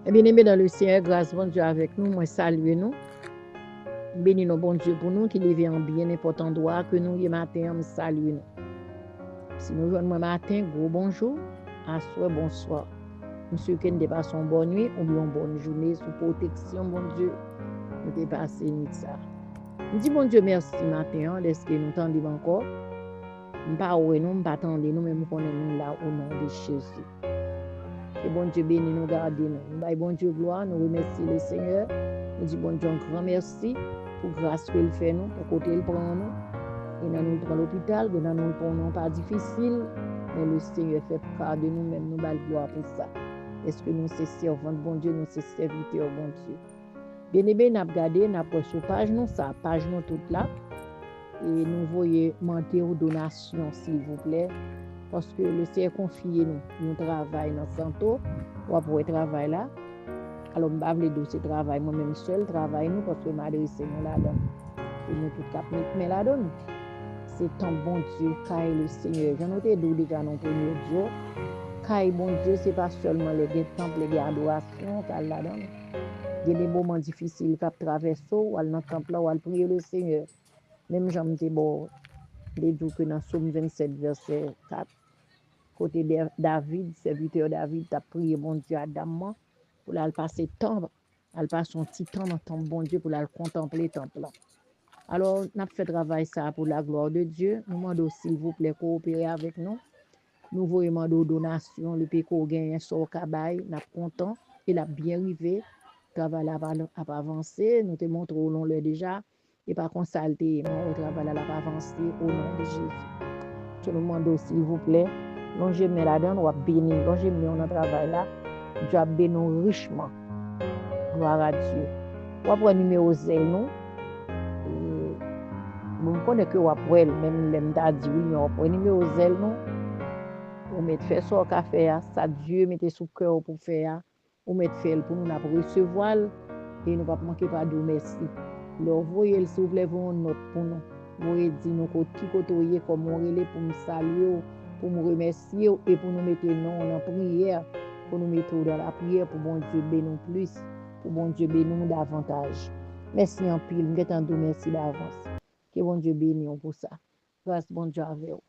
Bien-aimés dans le Seigneur, grâce bon Dieu avec nous, moi salue nous. Bénis nos bon Dieu pour nous qui levé en bien n'importe endroit que nous y matin, me salue nous. Si nous jouons moi matin, gros bonjour, à soir, bonsoir. Monsieur qui nous dépasse une bonne nuit ou bien une bonne journée sous protection, bon Dieu, nous dépassons nuit ça. Nous disons bon Dieu merci matin, est-ce que nous t'entendons encore? Nous ne pas attendre nous, mais nous connaissons là au nom de Jésus. Que bon Dieu bénisse nous, garde nous. Nous baillons bon Dieu gloire, nous remercions le Seigneur. Nous disons bon Dieu un grand merci pour grâce qu'il fait nous, pour côté il prend nous. Et nous prend l'hôpital, et nous prenons pas difficile, mais le Seigneur fait part de nous-mêmes, nous baillons gloire pour ça. Est-ce que nous sommes servants de bon Dieu, nous sommes serviteurs de bon Dieu. Bien aimé, nous avons regardé, nous avons sur page nous, ça, page nous toute là. Et nous voyons monter aux donations, s'il vous plaît. Parce que le Seigneur confie nous travaillons dans Santo, on pour travail là. Alors, je vais vous ce travail, moi-même seul, travail nous, parce que je m'adresse nous là-dedans. Et nous tous cap mais là-dedans. C'est un bon Dieu, car le Seigneur. J'en ai dit déjà dans le premier jour. Car bon Dieu, ce n'est pas seulement les temples, les adorations, car là-dedans. Il y a des moments difficiles qu'on traverse, ou dans le temple là, ou à prier le Seigneur. Même j'en dis bon, les jours que dans Somme 27, verset 4. Côté David, serviteur David, tu as prié bon Dieu Adam pour aller passer temps, aller passer son petit temps dans ton bon Dieu pour aller contempler le temple. Alors, nous avons fait travail ça pour la gloire de Dieu. Nous demandons s'il vous plaît coopérer avec nous. Nous voyons demander donations, le péco gagne son cabaye, nous sommes contents, il a bien arrivé. Le travail a avancé, nous te montrons au long le déjà, et par contre, ça le travail a avancé au nom de Jésus. Je nous demande s'il vous plaît. Donc, je mets là-dedans, on va bénir. Donc, je mets dans le travail là, Dieu a béni richement. Gloire à Dieu. On va prendre le numéro 0, nous. Je connais que on va prendre, même les m'ta dit oui, mais on va prendre le numéro 0, nous. On met faire ça au café, ça Dieu mette sous cœur pour faire. On met faire pour nous recevoir et nous ne pas manquer pas de merci. Alors, voyez, s'il vous plaît, vous une note pour nous. Vous dire nous qui côtoyer comme on relais pour nous saluer, pour nous remercier et pour nous mettre nous en prière, pour nous mettre dans la prière pour bon Dieu bénir plus, pour bon Dieu bénir davantage. Merci en pile, nous t'en merci d'avance. Que bon Dieu bénisse pour ça. Grâce bon Dieu avec vous.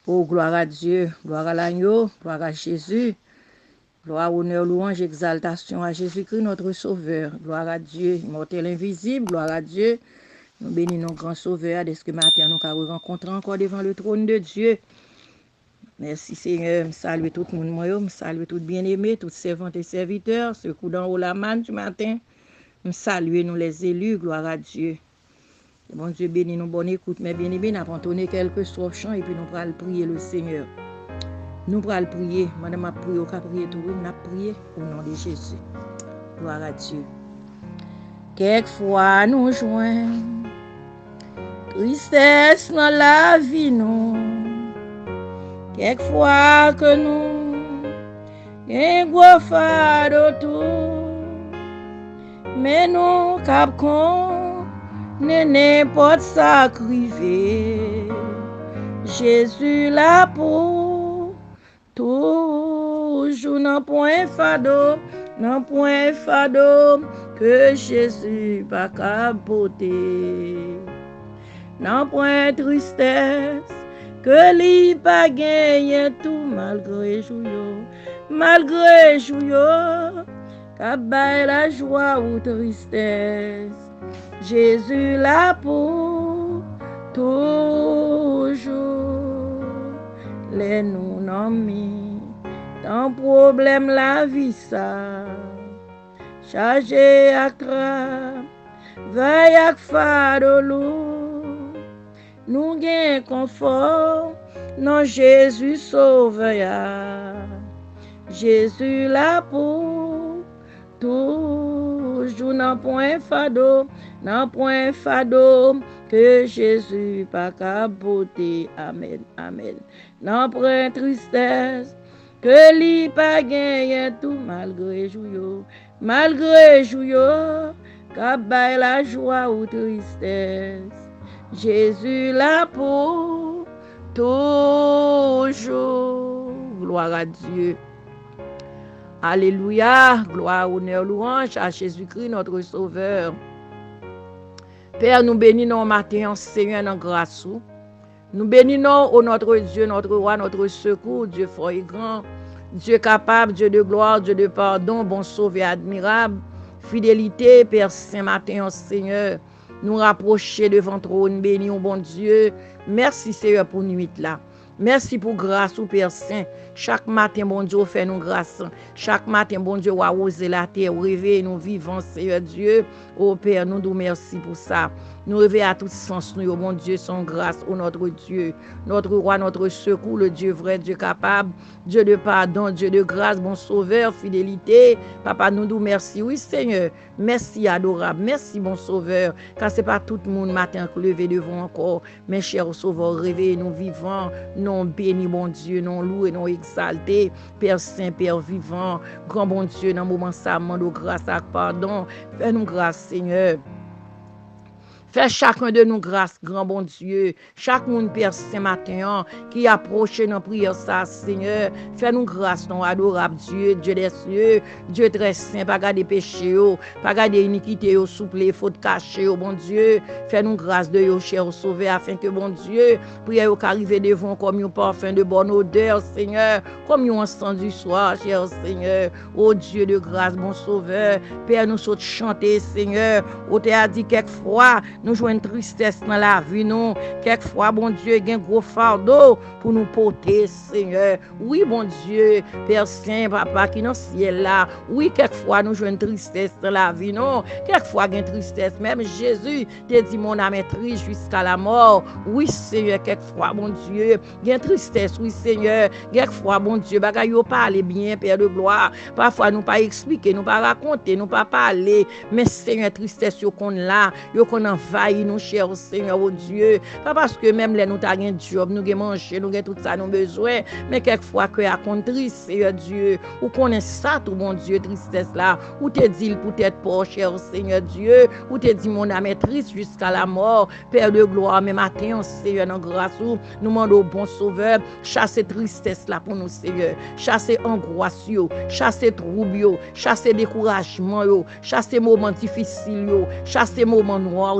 Oh, gloire à Dieu, gloire à l'agneau, gloire à Jésus. Gloire, honneur, louange, exaltation à Jésus-Christ, notre Sauveur. Gloire à Dieu, immortel, invisible. Gloire à Dieu. Nous bénissons notre grand Sauveur. Dès ce que matin, nous avons rencontré encore devant le trône de Dieu. Merci Seigneur. Je salue tout le monde. Je salue tout bien-aimé, tous servantes et serviteurs. Ce coup d'en haut la manne du matin. Je salue nous les élus. Gloire à Dieu. Bon Dieu bénit nous, bonne écoute. Mais bien-aimé, nous avons entonné quelques strophes chants et puis nous allons prier le Seigneur. Nous allons prier. Madame a prié, on a prié tout. Nous allons prier au nom de Jésus. Gloire à Dieu. Quelquefois nous joignons tristesse dans la vie nous. Quelquefois que nous un gros fardeau tout. Mais nous capons n'importe ça crivé. Jésus là pour toujours non point fardeau, non point fardeau que Jésus pas capoter. Non point tristesse que lui pas gagner tout malgré jouyo, malgré jouyo, qu'abaille la joie ou tristesse. Jésus là pour toujours. Les nous nommés, tant problème la vie ça. Chargé à crabe, veille à fardeau lourd. Nous gain confort, non Jésus sauveur. Jésus là pour toujours, non point fardeau, non point fardeau que Jésus pas capoter. Amen, amen. Non point tristesse que lui pas gagner tout malgré jouyo, malgré jouyo, qu'abaille la joie ou tristesse. Jésus là pour toujours. Gloire à Dieu. Alléluia, gloire, honneur, louange à Jésus-Christ, notre Sauveur. Père, nous bénissons matin, Seigneur, dans grâce. Nous bénissons au notre Dieu, notre roi, notre secours, Dieu fort et grand, Dieu capable, Dieu de gloire, Dieu de pardon, bon sauveur admirable, fidélité, Père Saint matin, Seigneur, nous rapprocher devant trône, béni, bon Dieu. Merci Seigneur pour nuit là. Merci pour grâce au Père Saint. Chaque matin, bon Dieu, fait nous grâce. Chaque matin, bon Dieu, arroser la terre, réveiller nous vivants, Seigneur Dieu. Oh Père, nous nous merci pour ça. Nous réveillons à tout sens, nous, bon Dieu, son grâce, au notre Dieu, notre roi, notre secours, le Dieu vrai, Dieu capable, Dieu de pardon, Dieu de grâce, bon sauveur, fidélité. Papa, nous nous merci. Oui, Seigneur, merci adorable, merci, bon sauveur, car ce n'est pas tout le monde matin que levé devant encore, mes chers sauveurs, réveillez nous vivants, non bénis, bon Dieu, non loué, non exalté, Père Saint, Père vivant, grand bon Dieu, dans le moment ça, demande grâce et pardon, fais-nous grâce, Seigneur. Fais chacun de nous grâce, grand bon Dieu. Chaque monde, Père Saint matin, qui approche dans prière, ça, Seigneur. Fais-nous grâce, non adorable Dieu, Dieu des cieux, Dieu très saint, pas garder péché, pas garder iniquité, souple, faute cachée, bon Dieu. Fais-nous grâce de yo, cher sauveur, afin que, bon Dieu, prière qu'arrive devant comme un parfum de bonne odeur, Seigneur, comme un encens du soir, cher Seigneur. Oh Dieu de grâce, bon sauveur. Père, nous sommes chanter, Seigneur. On t'a dit quelquefois, nous jouons une tristesse dans la vie, nous. Quelquefois, bon Dieu, il y a un gros fardeau pour nous porter, Seigneur. Oui, bon Dieu, Père Saint, Papa, qui est dans le ciel là. Oui, quelquefois, nous jouons une tristesse dans la vie, non. Quelquefois, il y a une tristesse. Même Jésus t'a dit, mon âme est triste jusqu'à la mort. Oui, Seigneur, quelquefois, bon Dieu, il y a une tristesse. Oui, Seigneur, quelquefois, bon Dieu, bagaille yo parler bien, Père de gloire. Parfois, nous pas expliquer, nous pas raconter, nous pas parler. Mais Seigneur, tristesse, yo qu'on là, yo qu'on envahit nous, cher Seigneur, oh Dieu. Pas parce que même là, nous avons un job, nous avons mangé, nous avons tout ça, nous avons besoin. Mais quelquefois, que à contre triste, Seigneur Dieu, ou qu'on est ça, tout bon Dieu, tristesse là, ou te dit peut-être pas, cher Seigneur Dieu, ou te dit mon âme est triste jusqu'à la mort, Père de gloire, mais matin, Seigneur, dans grâce, nous demandons au bon sauveur, chasser tristesse là pour nous, Seigneur, chasser angoisse, chasser trouble, chasser découragement, chasser moments difficiles, chasser moments noirs,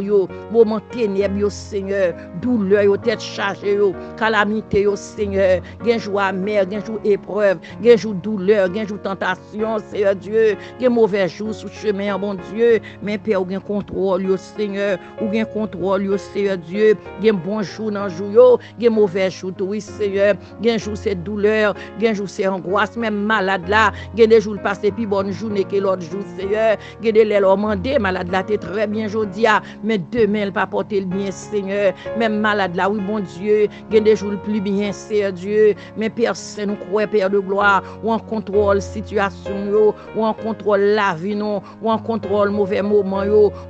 moment ténèbres, Seigneur, douleur, tête chargée, calamité, Seigneur, gen jour amer, gen jour épreuve, gen jour douleur, gen jour tentation, Seigneur Dieu, gen mauvais jour sous chemin, bon Dieu, mais Père, gen contrôle, Seigneur, ou gen contrôle, Seigneur Dieu, gen bon jour dans jour, gen mauvais jour, oui, Seigneur, gen jour c'est douleur, gen jour c'est angoisse, même malade là, gen des jours passé plus bonne journée que l'autre jour, Seigneur, gen des lèvres mandé, malade là, t'es très bien jodi, mais demain, elle pas porter le bien, Seigneur. Même malade là, oui, bon Dieu, il y a des jours plus bien, Seigneur Dieu. Mais Père Saint, nous croyons, Père de gloire, ou en contrôle situation, ou en contrôle la vie, non, ou en contrôle mauvais moment,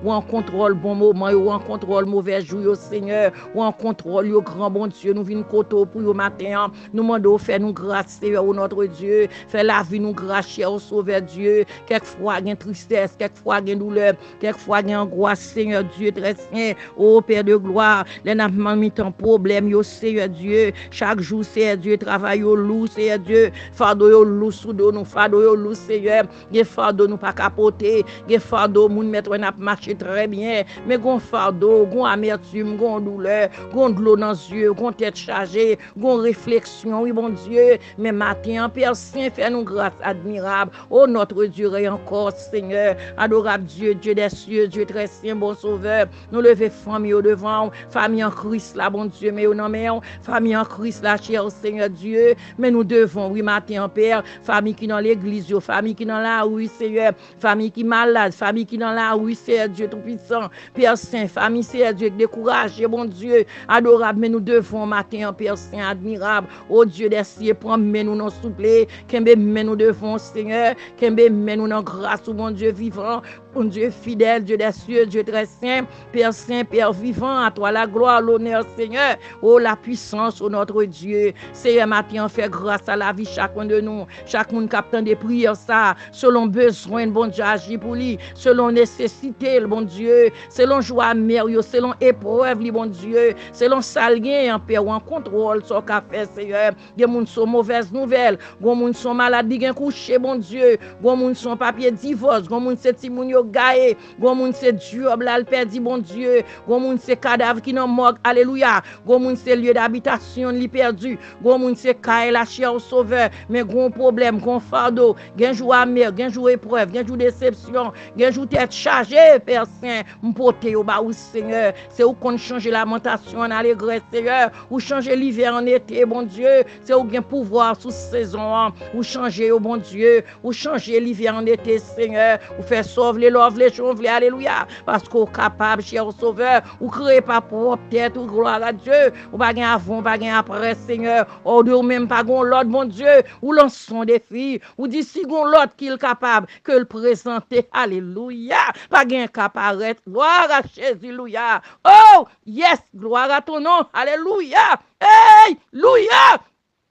ou en contrôle bon moment, ou en contrôle mauvais jour, Seigneur, ou en contrôle, grand bon Dieu, nous venons côté pour le matin, nous demandons, fais nous grâce, Seigneur, notre Dieu, fais la vie nous grâce, cher, Sauveur Dieu. Quelquefois, il y a tristesse, quelquefois, il y a douleur, quelquefois, il y a angoisse, Seigneur Dieu, très saint, oh Père de gloire, les n'a mis ton problème, yo Seigneur Dieu, chaque jour, Seigneur Dieu, travail yo loup, Seigneur Dieu, fardeau yo loup sous dos, nous fardeau yo loup, Seigneur, gen fardeau nous pas capoter, gen fardeau moun mettre n'a marcher très bien, mais gon fardeau, gon amertume, gon douleur, gon de l'eau dans les yeux, gon tête chargée, gon réflexion, oui bon Dieu, mais matin, Père Saint, fais-nous grâce admirable, oh notre Dieu, et encore, Seigneur, adorable Dieu, Dieu des cieux, Dieu très saint, bon sauveur, nous lever famille au devant, famille en Christ là, bon Dieu, mais non, mais famille en Christ là, cher Seigneur Dieu, mais nous devons, oui, matin, Père, famille qui dans l'église, famille qui dans la rue, Seigneur, famille qui malade, famille qui dans la rue, Seigneur Dieu tout-puissant, Père Saint, famille, Seigneur Dieu, découragé, bon Dieu, adorable, mais nous devons, matin, Père Saint, admirable, oh Dieu des cieux, prends-nous nous souple, qu'aimé, mais nous devons, Seigneur, qu'aimé, mais nous dans grâce, bon Dieu vivant, bon Dieu fidèle, Dieu des cieux, Dieu très saint, Père Saint, Père vivant, à toi la gloire, l'honneur, Seigneur. Oh, la puissance, oh notre Dieu. Seigneur, matin, fait grâce à la vie chacun de nous. Chaque monde captant des prières, ça, selon besoin, bon Dieu, agit pour lui. Selon nécessité, le bon Dieu. Selon joie merveilleuse, selon épreuve, le bon Dieu. Selon salien, en paix ou en contrôle, ce qu'a fait, Seigneur. Des gens sont mauvaises nouvelles. Des gens sont malades, des gens couchés, bon Dieu. Des gens sont papier divorce. Des gens sont timoun yo gaé. Des gens sont job là, le perdu, bon Dieu. Des gens sont cadavres qui n'ont morgue, alléluia. Des gens sont lieu d'habitation, li perdu. Des gens sont caille la chair au sauveur. Mais gros problème, gros fardeau. Gen jour amer, gen jour épreuve, gen jour déception, gen jour tête chargée, Père Saint. M'porter au bas, Seigneur. C'est où qu'on change la lamentation en allégresse, Seigneur. Ou changer l'hiver en été, bon Dieu. C'est où gen pouvoir sous saison. Ou changer, oh bon Dieu. Ou changer l'hiver en été, Seigneur. Ou faire sauver les love, les chauves, alléluia. Parce qu'on est capable, cher Sauveur. Ou créer pas propre tête, ou gloire à Dieu. Ou pas gen avant, pas gen après, Seigneur. Ou de même pas gon l'autre, bon Dieu. Ou lançons des filles. Ou dit si gon l'autre qui est capable que le présenter, alléluia. Pas gen capable. Gloire à Jésus, alléluia. Oh, yes, gloire à ton nom, alléluia. Hey, alléluia.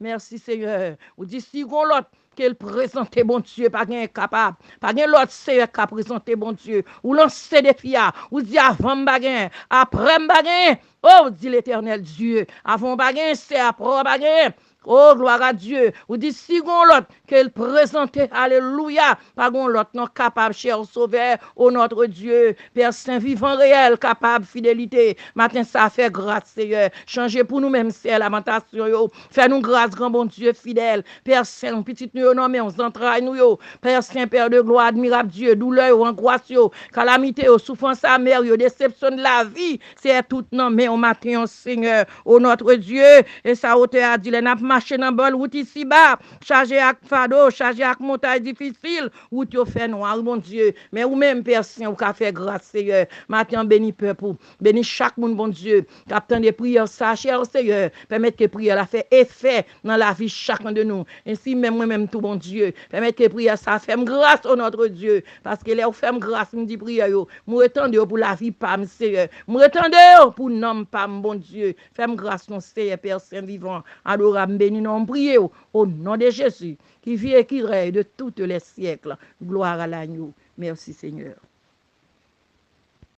Merci Seigneur. Ou dit si gon l'autre qu'elle présente bon Dieu, pas gen capable, pas gen l'autre Seigneur qui présenter bon Dieu, ou lancer des filles, ou dit avant bagen, après bagen, oh dit l'Éternel Dieu, avant bagen, c'est après bagen. Oh, gloire à Dieu. Ou dit, si gon l'autre, qu'elle présente, alléluia, pas gon l'autre, non capable, cher sauveur, oh notre Dieu, Père Saint vivant réel, capable, fidélité. Matin, ça fait grâce, Seigneur. Changez pour nous-mêmes, c'est lamentation, yo. Fais-nous grâce, grand bon Dieu fidèle. Père Saint, petit nous, non, mais on s'entraille, nous, yo. Père Saint, Père de gloire, admirable Dieu, douleur, angoisse, yo, calamité, yo, souffrance amère, yo, déception de la vie, c'est tout, non, mais on matin, Seigneur, oh notre Dieu, et ça, hauteur a dit, les nappes marcher dans bonne route ici bas, chargé avec fardeau, chargé avec montagne difficile, route yo fait noir, mon Dieu. Mais ou même personne ou ka fait grâce, Seigneur. Matin béni peuple, béni chaque monde, bon Dieu. Captain des prières, ça, cher Seigneur. Permettre que prière la fait effet dans la vie chacun de nous. Ainsi même moi-même tout, bon Dieu. Permettre que prière ça fait grâce au notre Dieu. Parce que là, fait grâce, me dit prière yo. Moi attendre pour la vie pas, Seigneur. Moi attendre pour nom pas, bon Dieu. Fais grâce, mon Seigneur, Père Saint vivant. Adorable, béni, non, priez au nom de Jésus, qui vit et qui règne de tous les siècles. Gloire à l'agneau. Merci Seigneur.